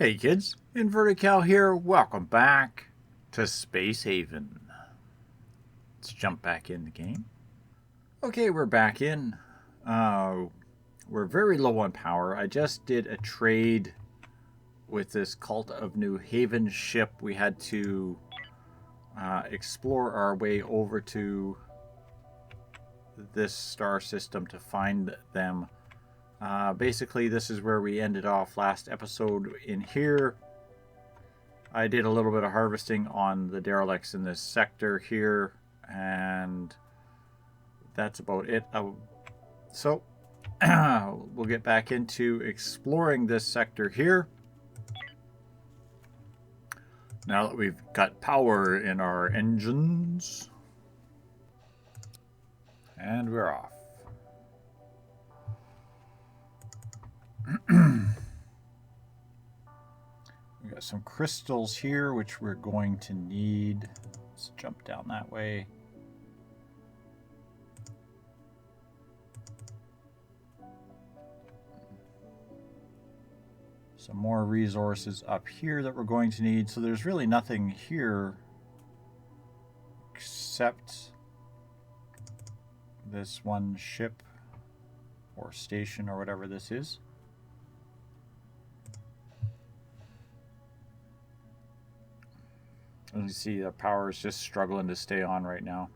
Hey kids, Inverted Cow here. Welcome back to Space Haven. Let's jump back in the game. Okay, we're back in. We're very low on power. I just did a trade with this Cult of New Haven ship. We had to explore our way over to this star system to find them. Basically, this is where we ended off last episode in here. I did a little bit of harvesting on the derelicts in this sector here, and that's about it. So, we'll get back into exploring this sector here. Now that we've got power in our engines. And we're off. We got some crystals here, which we're going to need. Let's jump down that way. Some more resources up here that we're going to need. So there's really nothing here except this one ship or station or whatever this is. As you see, the power is just struggling to stay on right now.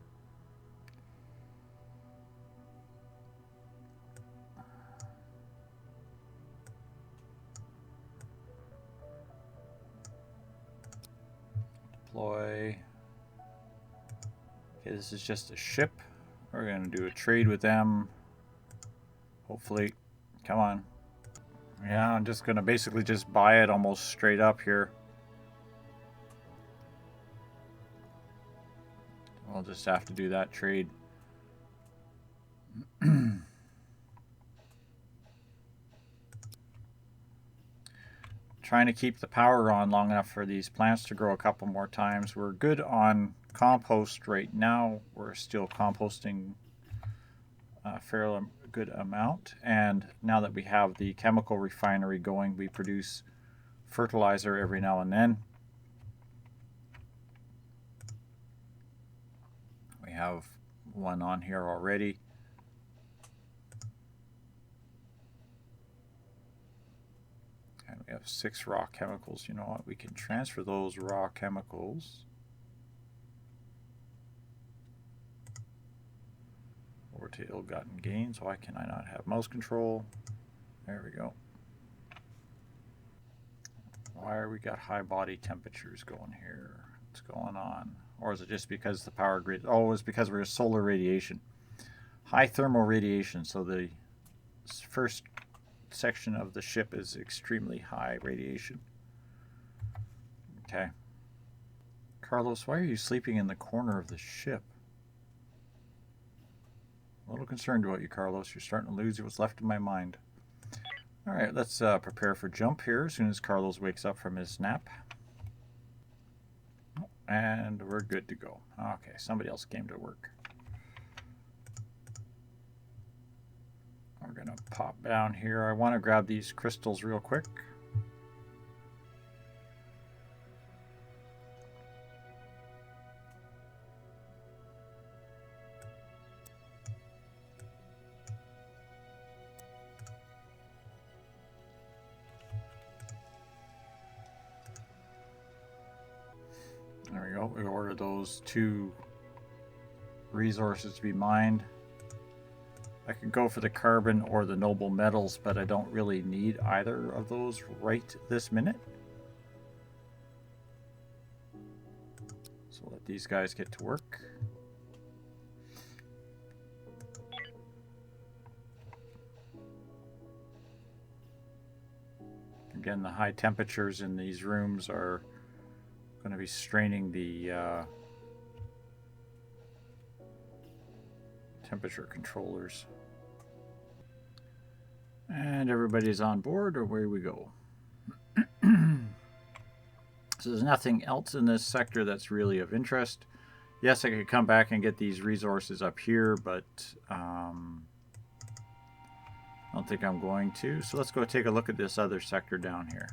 Deploy. Okay, this is just a ship. We're going to do a trade with them. Hopefully. Come on. Yeah, I'm just going to basically just buy it almost straight up here. I'll just have to do that trade. Trying to keep the power on long enough for these plants to grow a couple more times. We're good on compost right now. We're still composting a fairly good amount. And now that we have the chemical refinery going, we produce fertilizer every now and then. We have one on here already. And we have 6 raw chemicals. You know what? We can transfer those raw chemicals over to ill-gotten gains. Why can I not have mouse control? There we go. Why are we got high body temperatures going here? What's going on? Or is it just because the power grid? Oh, it's because we're solar radiation. High thermal radiation. So the first section of the ship is extremely high radiation. Okay. Carlos, why are you sleeping in the corner of the ship? A little concerned about you, Carlos. You're starting to lose what's left of my mind. All right, let's prepare for jump here as soon as Carlos wakes up from his nap. And we're good to go. Okay, somebody else came to work. We're going to pop down here. I want to grab these crystals real quick. There we go. We ordered those 2 resources to be mined. I could go for the carbon or the noble metals, but I don't really need either of those right this minute. So let these guys get to work. Again, the high temperatures in these rooms are going to be straining the temperature controllers. And everybody's on board, away we go. So there's nothing else in this sector that's really of interest. Yes, I could come back and get these resources up here, but I don't think I'm going to. So let's go take a look at this other sector down here.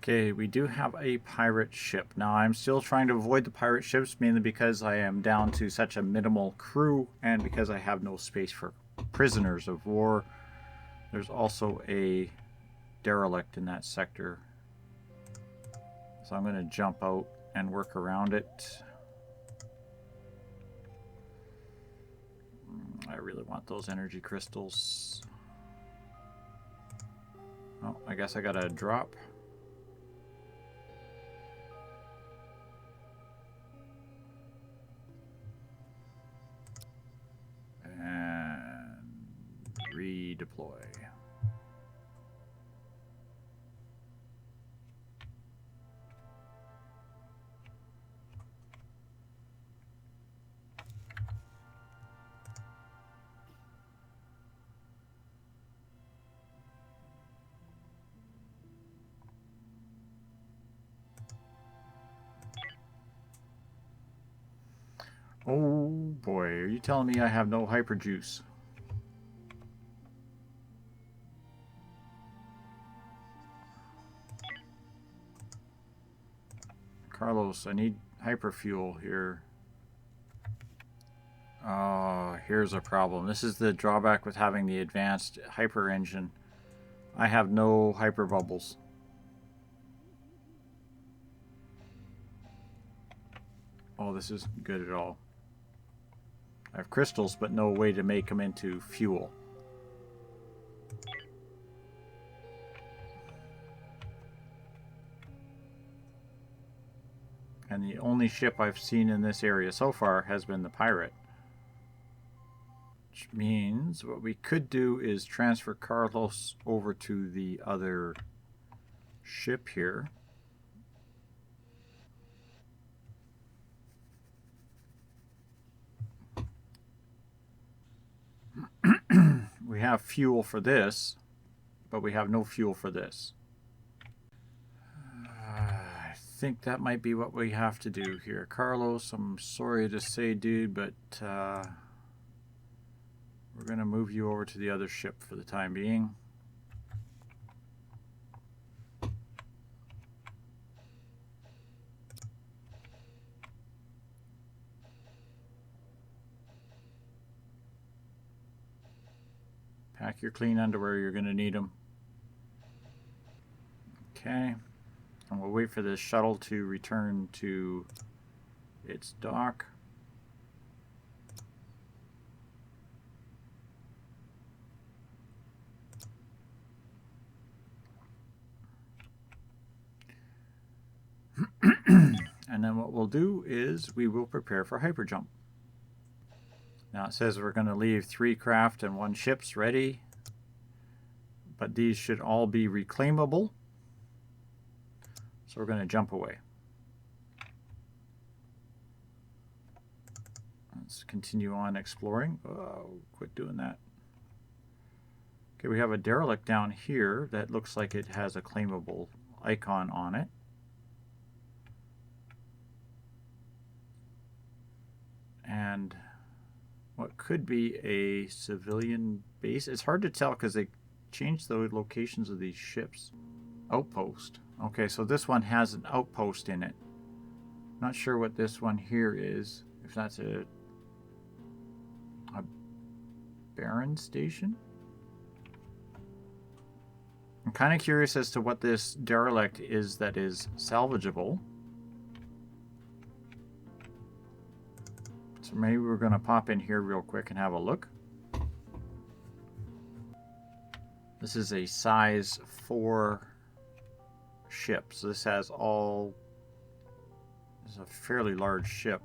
Okay, we do have a pirate ship. Now, I'm still trying to avoid the pirate ships, mainly because I am down to such a minimal crew and because I have no space for prisoners of war. There's also a derelict in that sector. So I'm going to jump out and work around it. I really want those energy crystals. Oh, I guess I got to drop. And redeploy. Oh boy, are you telling me I have no hyper juice? Carlos, I need hyper fuel here. Oh, here's a problem. This is the drawback with having the advanced hyper engine. I have no hyper bubbles. Oh, this isn't good at all. I have crystals, but no way to make them into fuel. And the only ship I've seen in this area so far has been the pirate. Which means what we could do is transfer Carlos over to the other ship here. We have fuel for this, but we have no fuel for this. I think that might be what we have to do here. Carlos, I'm sorry to say, dude, but we're going to move you over to the other ship for the time being. Pack your clean underwear, you're going to need them. Okay. And we'll wait for this shuttle to return to its dock. And then what we'll do is we will prepare for hyperjump. Now it says we're going to leave 3 craft and 1 ships ready, but these should all be reclaimable. So we're going to jump away. Let's continue on exploring. Oh, quit doing that. Okay, we have a derelict down here that looks like it has a claimable icon on it. And what could be a civilian base. It's hard to tell because they changed the locations of these ships. Outpost. Okay, so this one has an outpost in it. Not sure what this one here is. If that's a Baron station? I'm kind of curious as to what this derelict is that is salvageable. So maybe we're going to pop in here real quick and have a look. This is a size 4 ship. So this has all... This is a fairly large ship.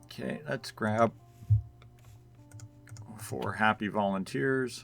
Okay, let's grab 4 happy volunteers.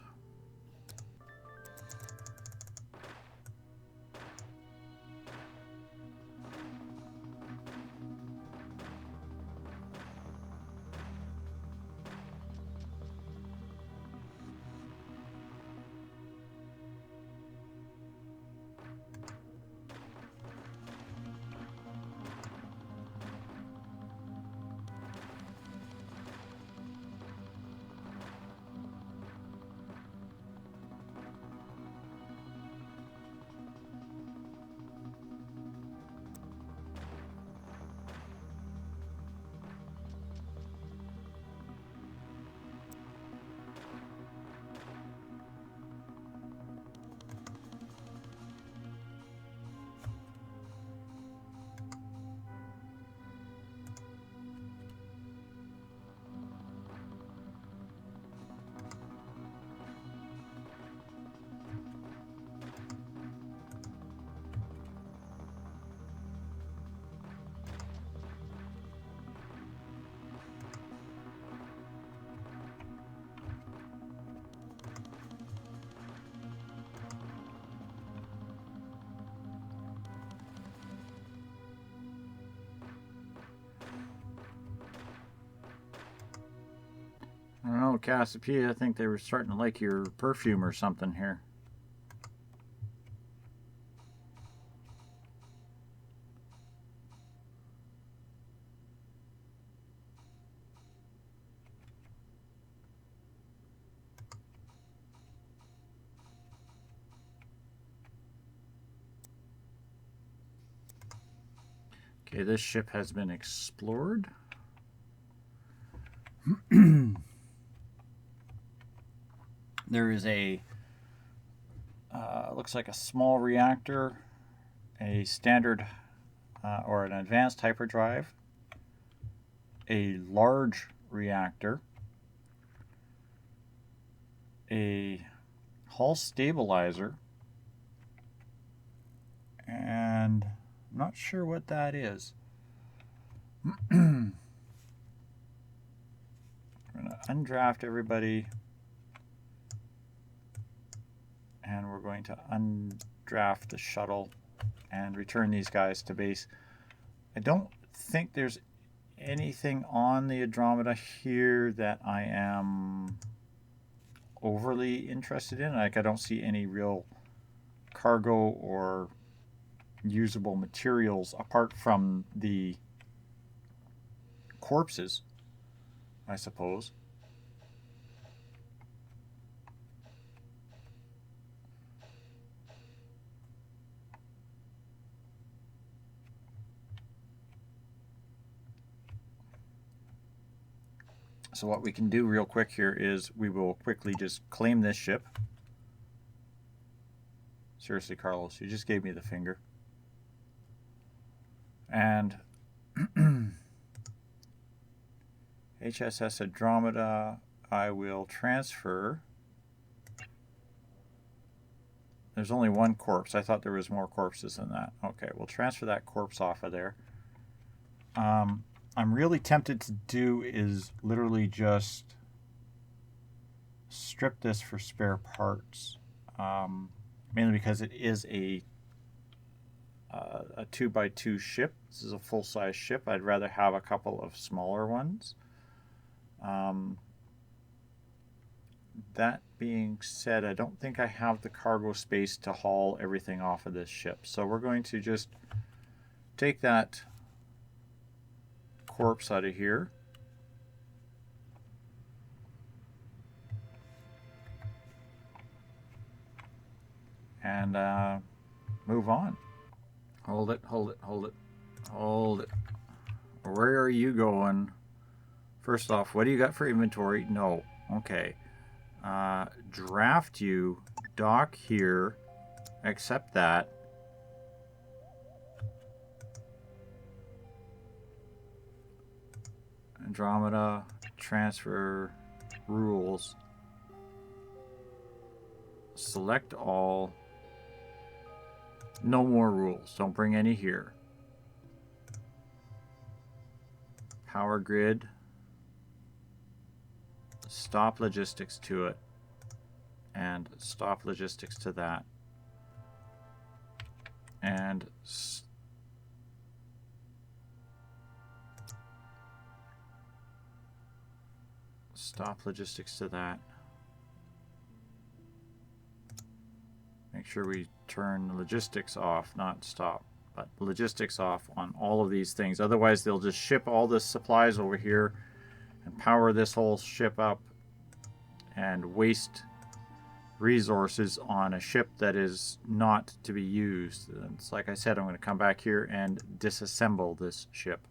know, Cassiopeia, I think they were starting to like your perfume or something here. Okay, this ship has been explored. There is a, looks like a small reactor, a standard or an advanced hyperdrive, a large reactor, a hull stabilizer, and I'm not sure what that is. We're going to undraft everybody, and we're going to undraft the shuttle and return these guys to base. I don't think there's anything on the Andromeda here that I am overly interested in. Like, I don't see any real cargo or usable materials apart from the corpses, I suppose. So what we can do real quick here is we will quickly just claim this ship. Seriously, Carlos, you just gave me the finger. And HSS Andromeda, I will transfer. There's only one corpse. I thought there was more corpses than that. Okay, we'll transfer that corpse off of there. I'm really tempted to do is literally just strip this for spare parts, mainly because it is a 2x2 ship. This is a full-size ship. I'd rather have a couple of smaller ones. That being said, I don't think I have the cargo space to haul everything off of this ship. So we're going to just take that corpse out of here. And move on. Hold it, hold it, hold it, hold it. Where are you going? First off, what do you got for inventory? No. Okay. Draft you, dock here, accept that. Andromeda, transfer, rules. Select all. No more rules. Don't bring any here. Power grid. Stop logistics to it. And stop logistics to that. And stop logistics to that. Make sure we turn logistics off, not stop, but logistics off on all of these things. Otherwise, they'll just ship all the supplies over here and power this whole ship up and waste resources on a ship that is not to be used. And it's like I said, I'm going to come back here and disassemble this ship.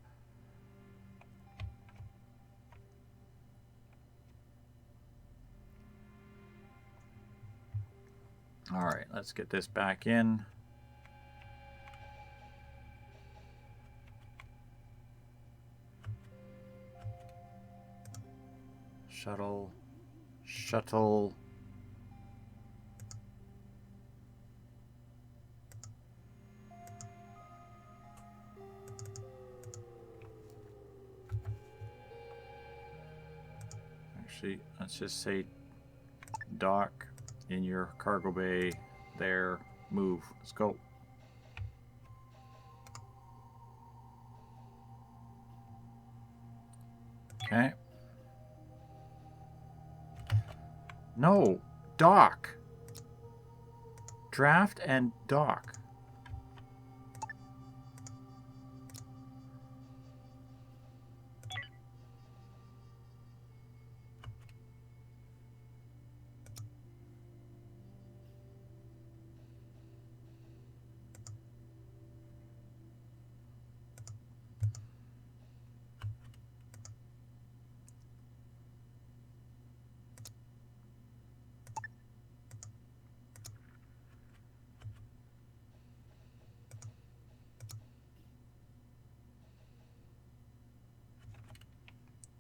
All right, let's get this back in. Shuttle, shuttle. Actually, let's just say dock in your cargo bay there. Move. Let's go. Okay. No. Dock. Draft and dock.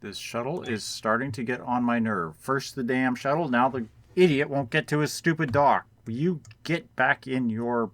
This shuttle is starting to get on my nerve. First the damn shuttle, now the idiot won't get to his stupid dock. Will you get back in your...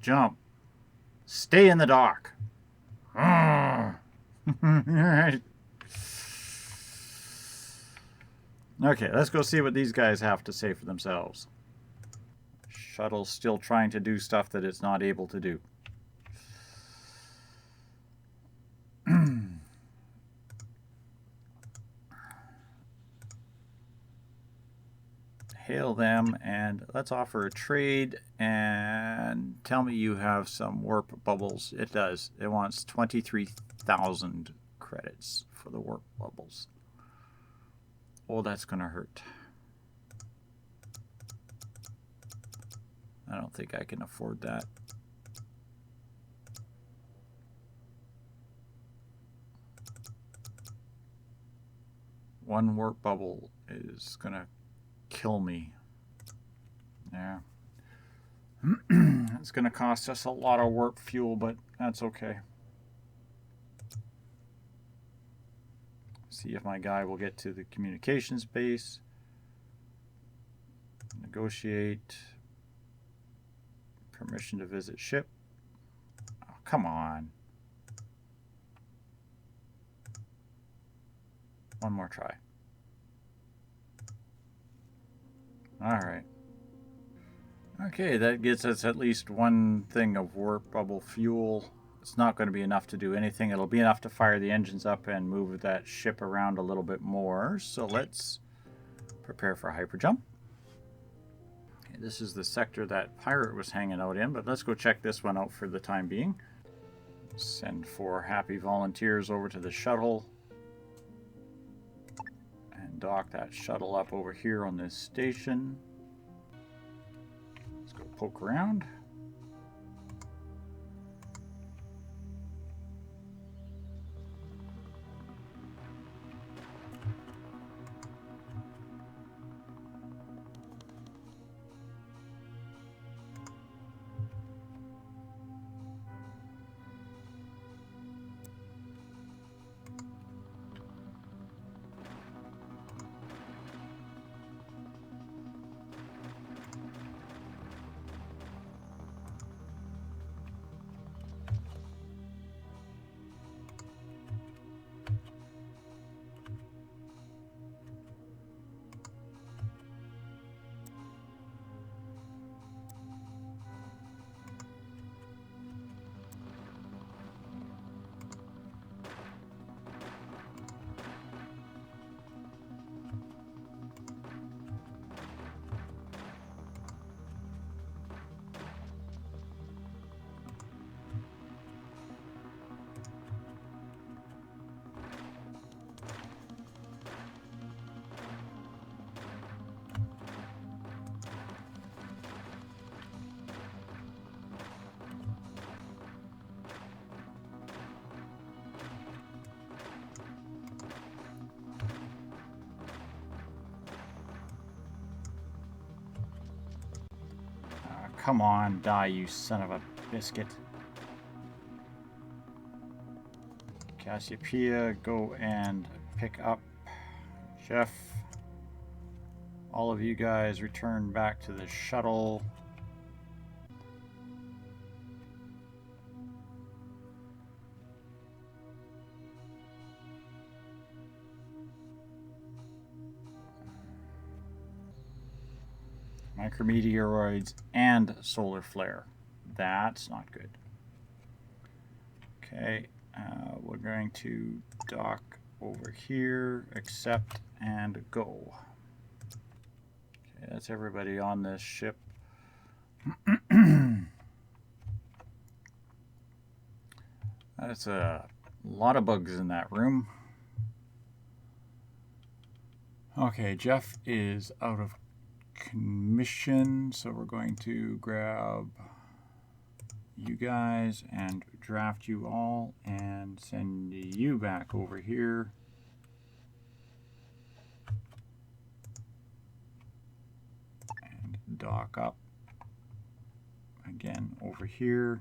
Jump. Stay in the dock. Okay, let's go see what these guys have to say for themselves. Shuttle's still trying to do stuff that it's not able to do. Hail them and let's offer a trade and tell me you have some warp bubbles. It does. It wants 23,000 credits for the warp bubbles. Oh, that's going to hurt. I don't think I can afford that. One warp bubble is going to kill me. Yeah. It's going to cost us a lot of warp fuel, but that's okay. See if my guy will get to the communications base. Negotiate. Permission to visit ship. Oh, come on. One more try. Alright. Okay, that gets us at least one thing of warp bubble fuel. It's not going to be enough to do anything. It'll be enough to fire the engines up and move that ship around a little bit more. So let's prepare for hyperjump. Okay, this is the sector that pirate was hanging out in, but let's go check this one out for the time being. Send 4 happy volunteers over to the shuttle. And dock that shuttle up over here on this station. Let's go poke around. Come on, die, you son of a biscuit. Cassiopeia, go and pick up Jeff. all of you guys return back to the shuttle. Micrometeoroids and solar flare. That's not good. Okay, we're going to dock over here, accept, and go. Okay, that's everybody on this ship. That's a lot of bugs in that room. Okay, Jeff is out of commission, so we're going to grab you guys and draft you all and send you back over here. And dock up again over here.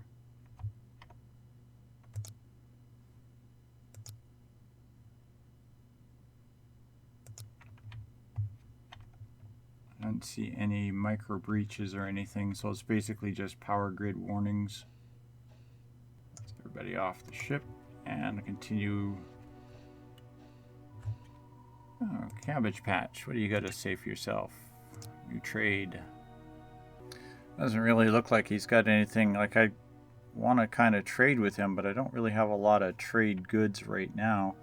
I don't see any micro breaches or anything, so it's basically just power grid warnings. Let's get everybody off the ship and continue. Oh, Cabbage Patch, what do you got to say for yourself? You trade. Doesn't really look like he's got anything. Like, I want to kind of trade with him, but I don't really have a lot of trade goods right now.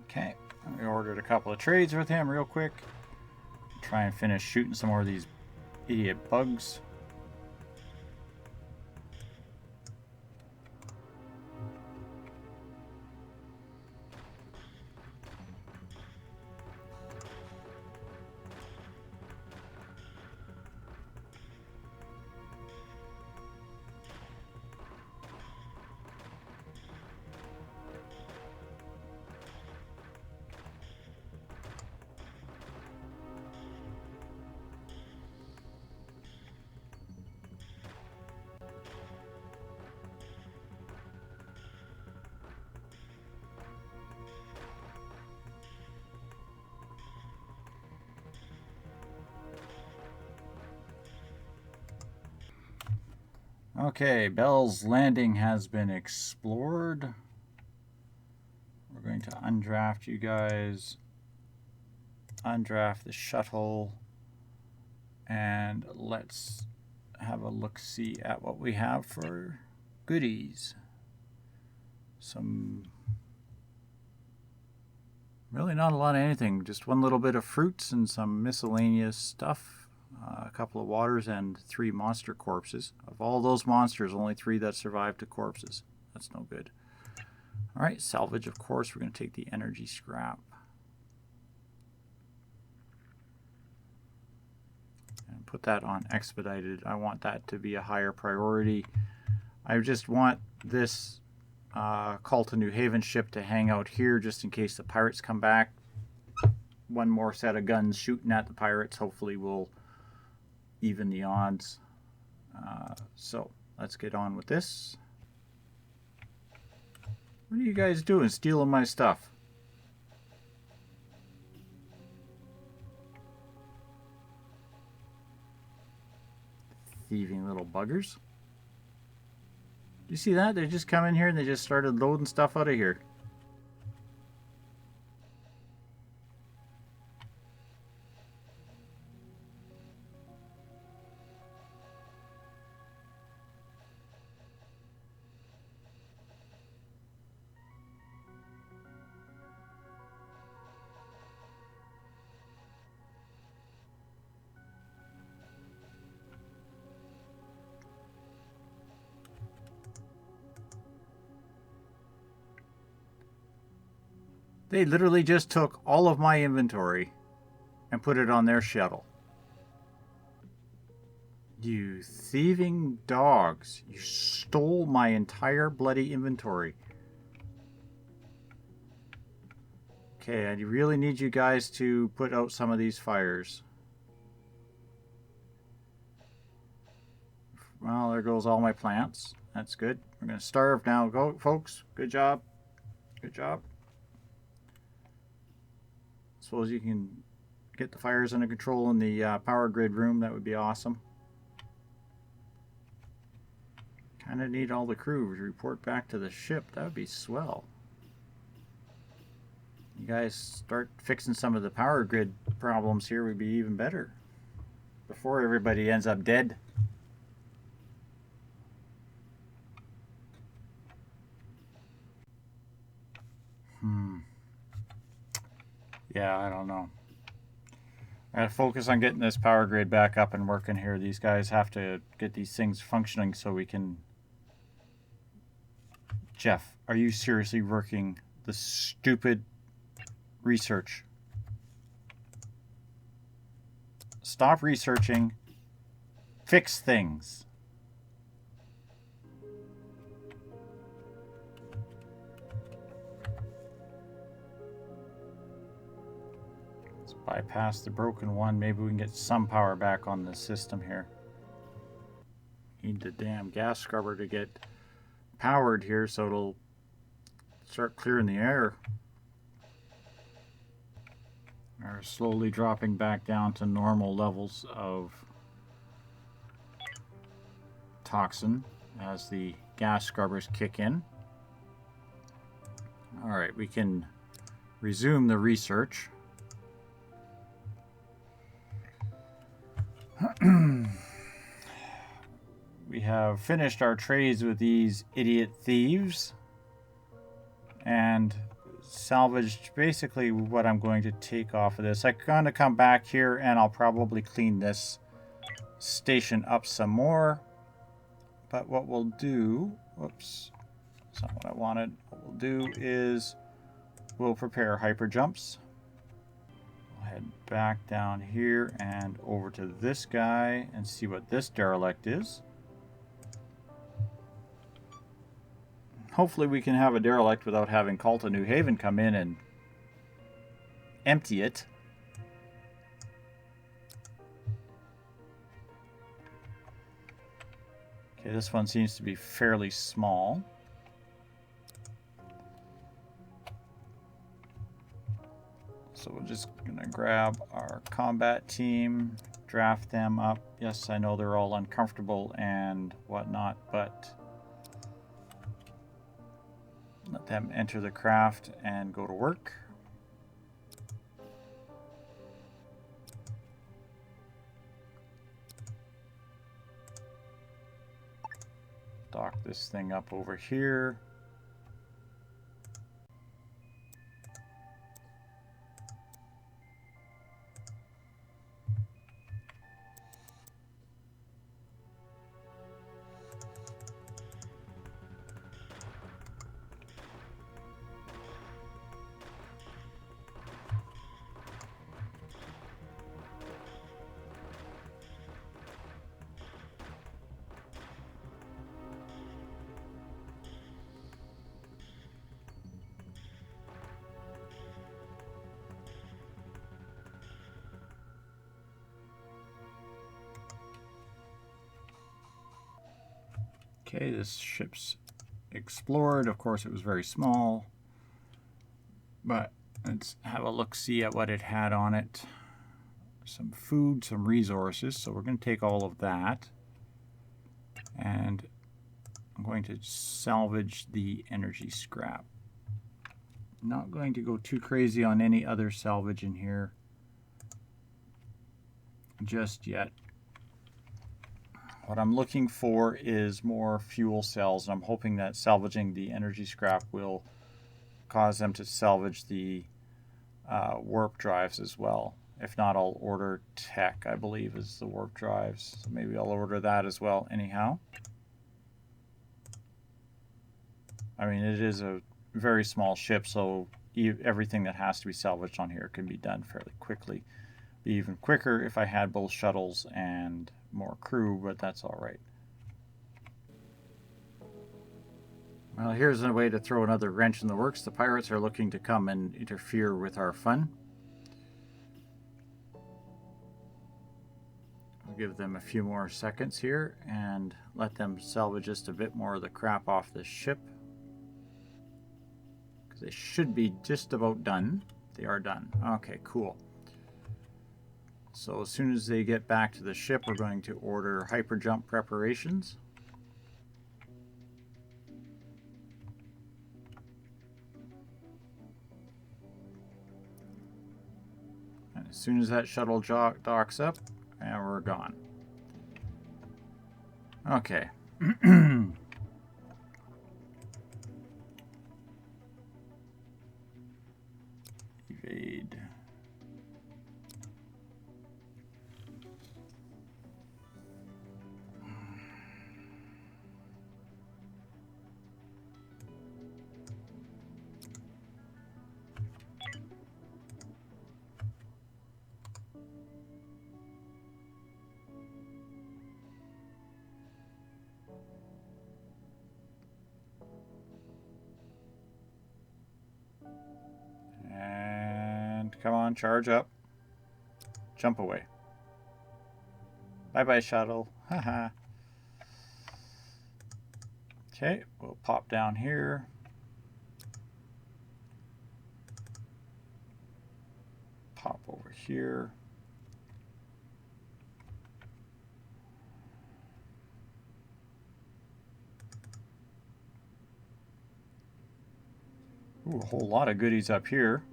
Okay, we ordered a couple of trades with him real quick. Try and finish shooting some more of these idiot bugs. Okay, Bell's Landing has been explored. We're going to undraft you guys, undraft the shuttle, and let's have a look-see at what we have for goodies. Really not a lot of anything, just one little bit of fruits and some miscellaneous stuff. A couple of waters and 3 monster corpses. Of all those monsters, only 3 that survived to corpses. That's no good. Alright, salvage, of course. We're going to take the energy scrap. And put that on expedited. I want that to be a higher priority. I just want this Call to New Haven ship to hang out here just in case the pirates come back. One more set of guns shooting at the pirates. Hopefully we'll even the odds. So let's get on with this. What are you guys doing? Stealing my stuff. Thieving little buggers. Do you see that? They just come in here and they just started loading stuff out of here. They literally just took all of my inventory and put it on their shuttle. You thieving dogs. You stole my entire bloody inventory. Okay, I really need you guys to put out some of these fires. Well, there goes all my plants. That's good. We're going to starve now. Go, folks. Good job. Good job. Suppose you can get the fires under control in the power grid room, that would be awesome. Kind of need all the crew to report back to the ship. That would be swell. You guys start fixing some of the power grid problems here would be even better. Before everybody ends up dead. Yeah, I don't know. I gotta focus on getting this power grid back up and working here. These guys have to get these things functioning so we can... Jeff, are you seriously working the stupid research? Stop researching. Fix things. Let's bypass the broken one. Maybe we can get some power back on the system here. Need the damn gas scrubber to get powered here so it'll start clearing the air. Are slowly dropping back down to normal levels of toxin as the gas scrubbers kick in. Alright, we can resume the research. We have finished our trades with these idiot thieves and salvaged basically what I'm going to take off of this. I'm going to come back here and I'll probably clean this station up some more. But what we'll do, whoops, that's not what I wanted. What we'll do is we'll prepare hyper jumps. We'll head back down here and over to this guy and see what this derelict is. Hopefully we can have a derelict without having Cult of New Haven come in and empty it. Okay, this one seems to be fairly small. So we're just going to grab our combat team, draft them up. Yes, I know they're all uncomfortable and whatnot, but let them enter the craft and go to work. Dock this thing up over here. Okay, this ship's explored. Of course, it was very small, but let's have a look-see at what it had on it. Some food, some resources, so we're going to take all of that. And I'm going to salvage the energy scrap. Not going to go too crazy on any other salvage in here just yet. What I'm looking for is more fuel cells, and I'm hoping that salvaging the energy scrap will cause them to salvage the warp drives as well. If not, I'll order tech, I believe, is the warp drives. So maybe I'll order that as well anyhow. I mean, it is a very small ship, so everything that has to be salvaged on here can be done fairly quickly. Be even quicker if I had both shuttles and more crew, but that's all right. Well, here's a way to throw another wrench in the works. The pirates are looking to come and interfere with our fun. I'll give them a few more seconds here and let them salvage just a bit more of the crap off this ship. Because they should be just about done. They are done. Okay, cool. So as soon as they get back to the ship, we're going to order hyperjump preparations. And as soon as that shuttle docks up, and we're gone. Okay. Evade. And come on, charge up. Jump away. Bye-bye, shuttle. Haha. Okay, we'll pop down here. Pop over here. Ooh, a whole lot of goodies up here.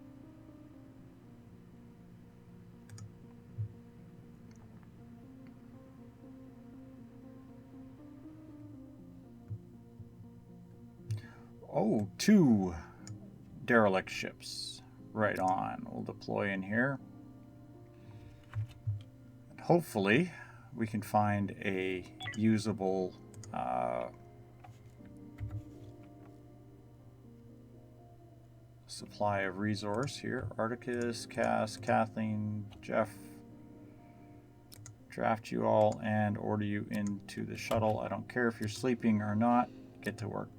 Oh, 2 derelict ships. Right on. We'll deploy in here. And hopefully, we can find a usable supply of resource here. Articus, Cass, Kathleen, Jeff. Draft you all and order you into the shuttle. I don't care if you're sleeping or not. Get to work.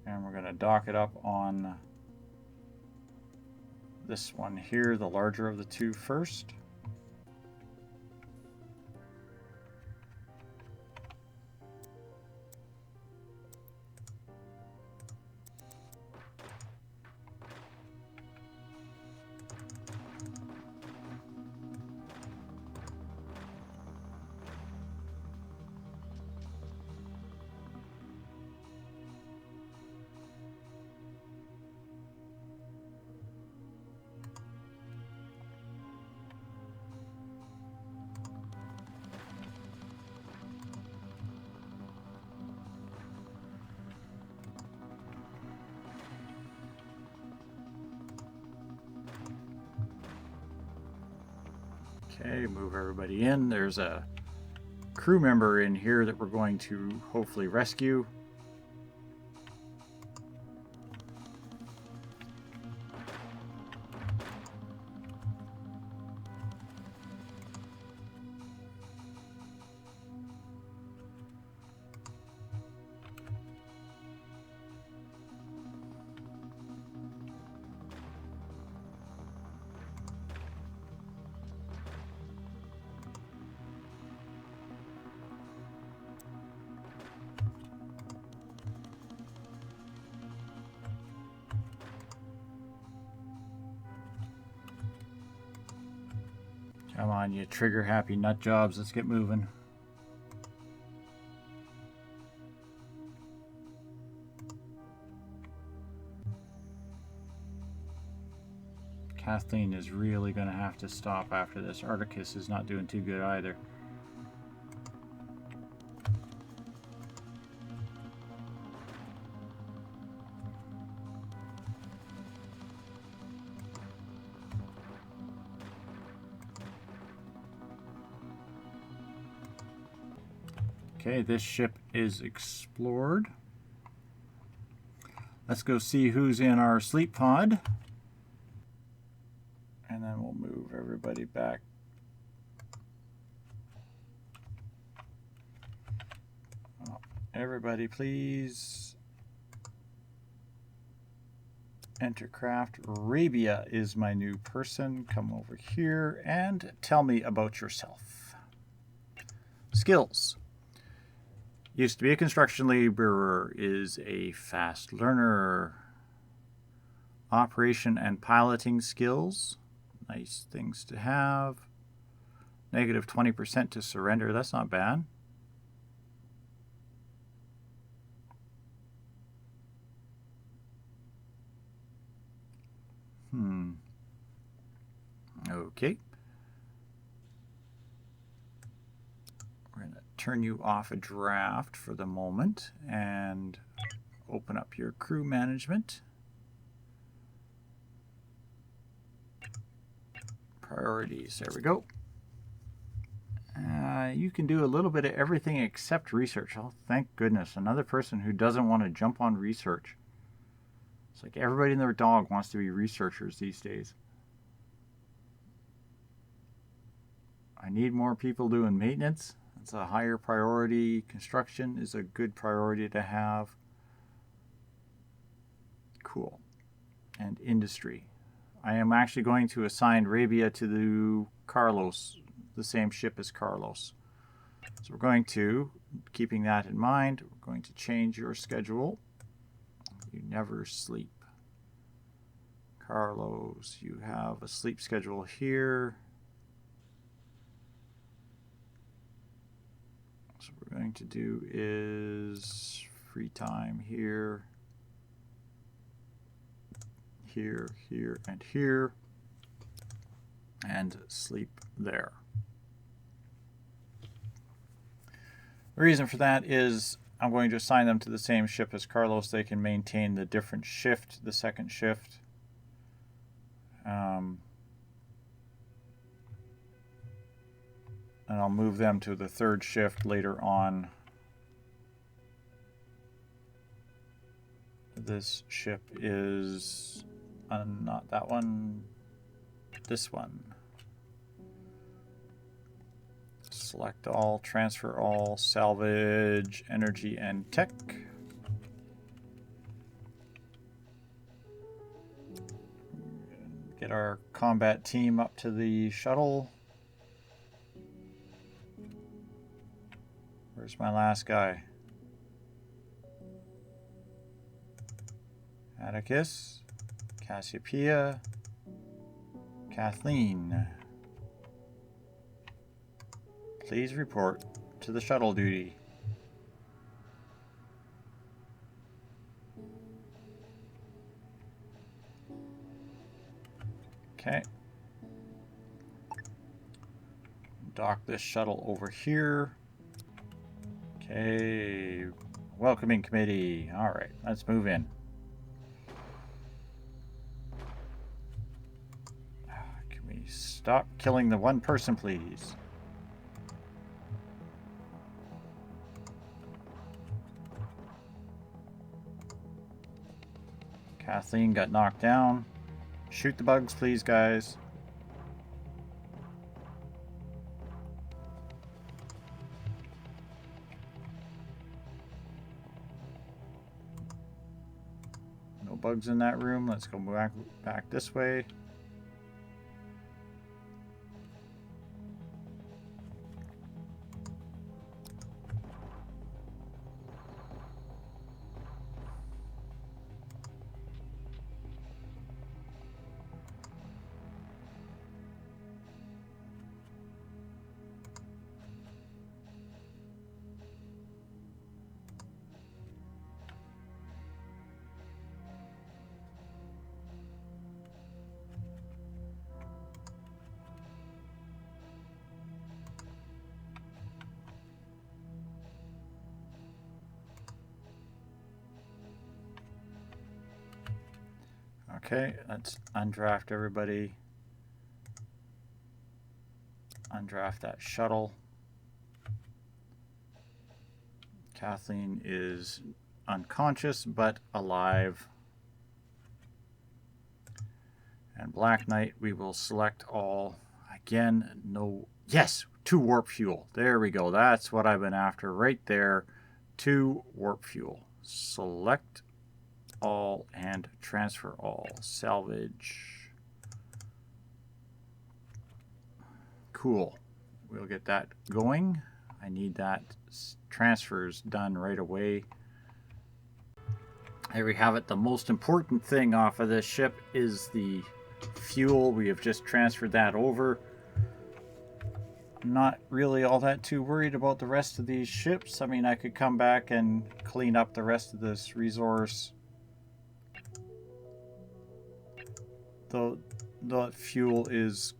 And we're going to dock it up on this one here, the larger of the 2 first. Okay, move everybody in. There's a crew member in here that we're going to hopefully rescue. Come on, you trigger-happy nut jobs. Let's get moving. Kathleen is really going to have to stop after this. Articus is not doing too good either. Okay, this ship is explored. Let's go see who's in our sleep pod. And then we'll move everybody back. Oh, everybody, please. Enter craft. Arabia is my new person. Come over here and tell me about yourself. Skills. Used to be a construction laborer, is a fast learner. Operation and piloting skills. Nice things to have. Negative 20% to surrender. That's not bad. Okay. We're going to turn you off a draft for the moment and open up your crew management. Priorities. There we go. You can do a little bit of everything except research. Oh, thank goodness. Another person who doesn't want to jump on research. It's like everybody and their dog wants to be researchers these days. I need more people doing maintenance. It's a higher priority. Construction is a good priority to have. Cool. And industry. I am actually going to assign Arabia to Carlos, the same ship as Carlos. So we're going to, keeping that in mind, we're going to change your schedule. You never sleep. Carlos, you have a sleep schedule here. So what we're going to do is free time here, here, here, and here, and sleep there. The reason for that is I'm going to assign them to the same ship as Carlos. They can maintain the different shift, the second shift. And I'll move them to the third shift later on. This ship is not that one, this one. Select all, transfer all, salvage, energy, and tech. Get our combat team up to the shuttle. Where's my last guy? Atticus, Cassiopeia, Kathleen. Please report to the shuttle duty. Okay. Dock this shuttle over here. Okay. Welcoming committee. All right, let's move in. Can we stop killing the one person, please? Kathleen got knocked down. Shoot the bugs, please, guys. No bugs in that room. Let's go back this way. Okay, let's undraft everybody. Undraft that shuttle. Kathleen is unconscious but alive. And Black Knight, we will select all. Again, no. Yes, 2 warp fuel. There we go. That's what I've been after right there. 2 warp fuel. Select all and transfer all. Salvage. Cool. We'll get that going. I need that transfers done right away. There we have it. The most important thing off of this ship is the fuel. We have just transferred that over. I'm not really all that too worried about the rest of these ships. I mean, I could come back and clean up the rest of this resource. The fuel is...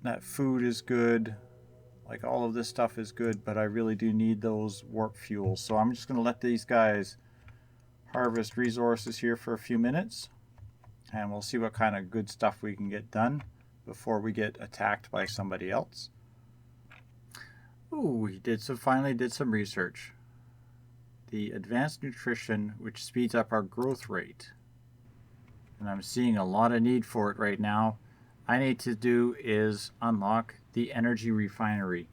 that food is good. Like, all of this stuff is good, but I really do need those warp fuels. So I'm just going to let these guys harvest resources here for a few minutes, and we'll see what kind of good stuff we can get done before we get attacked by somebody else. Ooh, we finally did some research. The advanced nutrition, which speeds up our growth rate. And I'm seeing a lot of need for it right now. I need to do is unlock the energy refinery.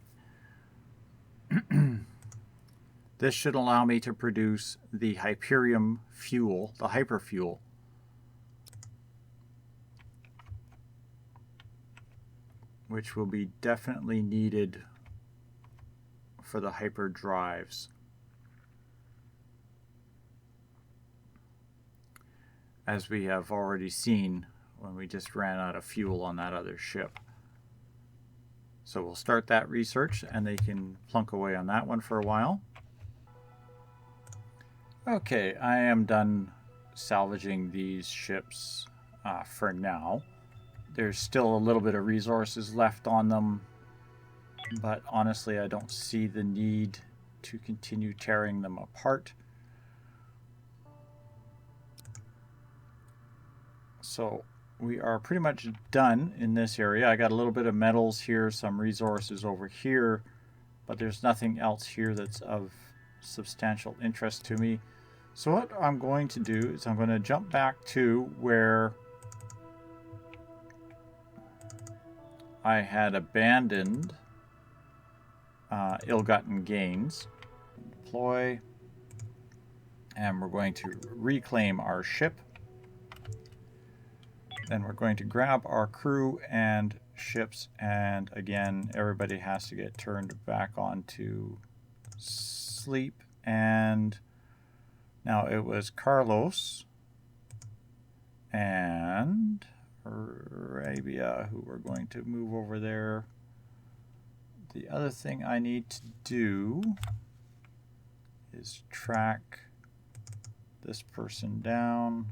This should allow me to produce the Hyperium fuel, the hyperfuel. Which will be definitely needed for the hyperdrives. As we have already seen when we just ran out of fuel on that other ship. So we'll start that research and they can plunk away on that one for a while. Okay, I am done salvaging these ships for now. There's still a little bit of resources left on them, but honestly I don't see the need to continue tearing them apart. So we are pretty much done in this area. I got a little bit of metals here, some resources over here, but there's nothing else here that's of substantial interest to me. So what I'm going to do is I'm going to jump back to where I had abandoned ill-gotten gains. Deploy, and we're going to reclaim our ship. Then we're going to grab our crew and ships, and again everybody has to get turned back on to sleep. And now it was Carlos and Arabia who were going to move over there. The other thing I need to do is track this person down.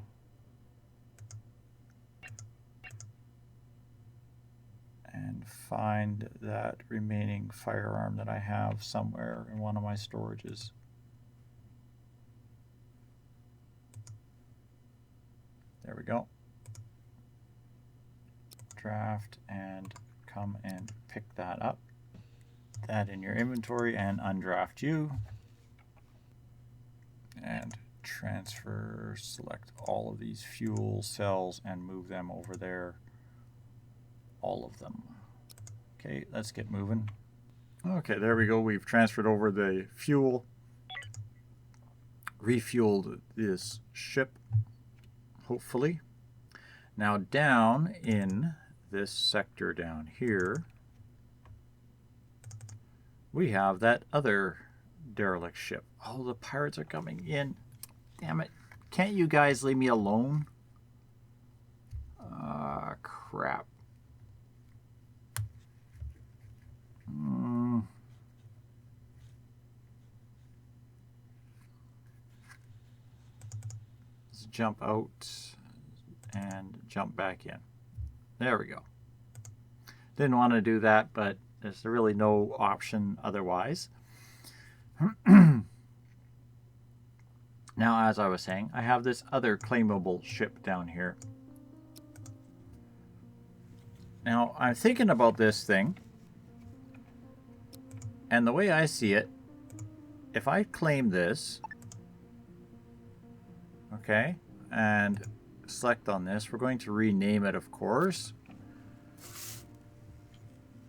And find that remaining firearm that I have somewhere in one of my storages. There we go. Draft and come and pick that up. That in your inventory and undraft you. And transfer, select all of these fuel cells and move them over there. All of them. Okay, let's get moving. Okay, there we go. We've transferred over the fuel, refueled this ship, hopefully. Now down in this sector down here, we have that other derelict ship. Oh, the pirates are coming in. Damn it. Can't you guys leave me alone? Ah, crap. Let's jump out and jump back in. There we go. Didn't want to do that, but there's really no option otherwise. Now, as I was saying, I have this other claimable ship down here. Now, I'm thinking about this thing. And the way I see it, if I claim this, okay, and select on this, we're going to rename it, of course.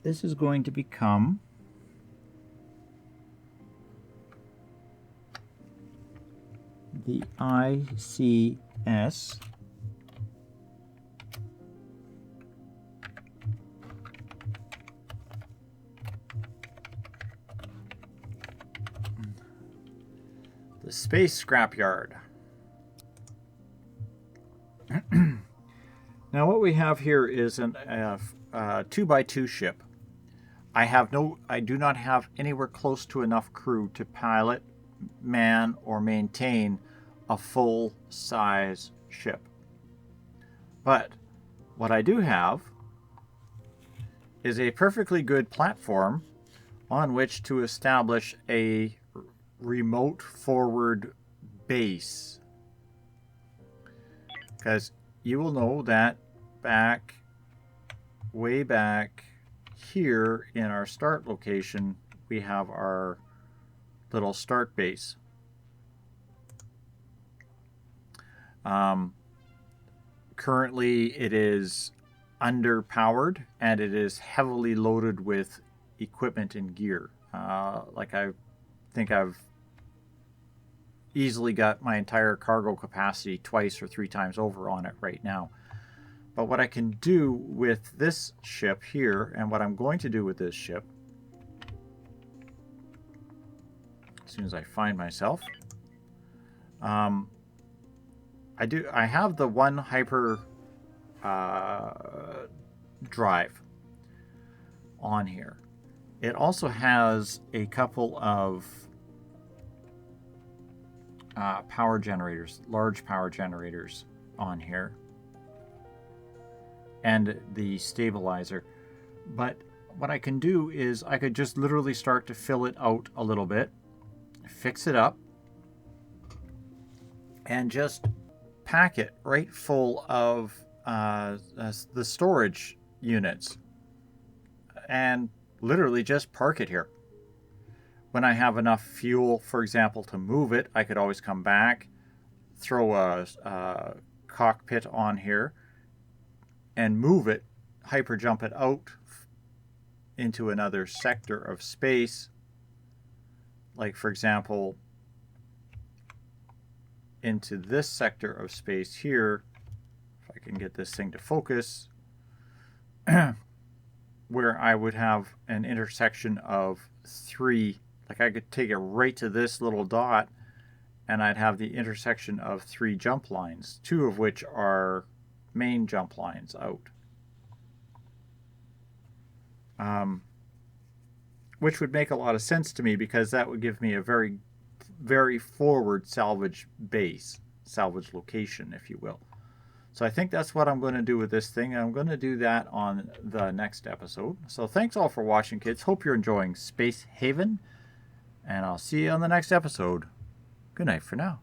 This is going to become the ICS The space scrapyard. Now what we have here is a 2x2 ship. I do not have anywhere close to enough crew to pilot, man, or maintain a full-size ship. But what I do have is a perfectly good platform on which to establish a remote forward base. Because you will know that way back here in our start location, we have our little start base. Currently it is underpowered and it is heavily loaded with equipment and gear. Like I think I've easily got my entire cargo capacity twice or 3 times over on it right now. But what I can do with this ship here, and what I'm going to do with this ship, as soon as I find myself, I have the one hyper drive on here. It also has a couple of power generators, large power generators on here, and the stabilizer. But what I can do is I could just literally start to fill it out a little bit, fix it up, and just pack it right full of the storage units, and literally just park it here. When I have enough fuel, for example, to move it, I could always come back, throw a cockpit on here, and move it, hyper jump it out into another sector of space. Like, for example, into this sector of space here, if I can get this thing to focus, where I would have an intersection of 3. Like, I could take it right to this little dot, and I'd have the intersection of 3 jump lines, 2 of which are main jump lines out. Which would make a lot of sense to me, because that would give me a very, very forward salvage base, salvage location, if you will. So I think that's what I'm going to do with this thing. I'm going to do that on the next episode. So thanks all for watching, kids. Hope you're enjoying Space Haven, and I'll see you on the next episode. Good night for now.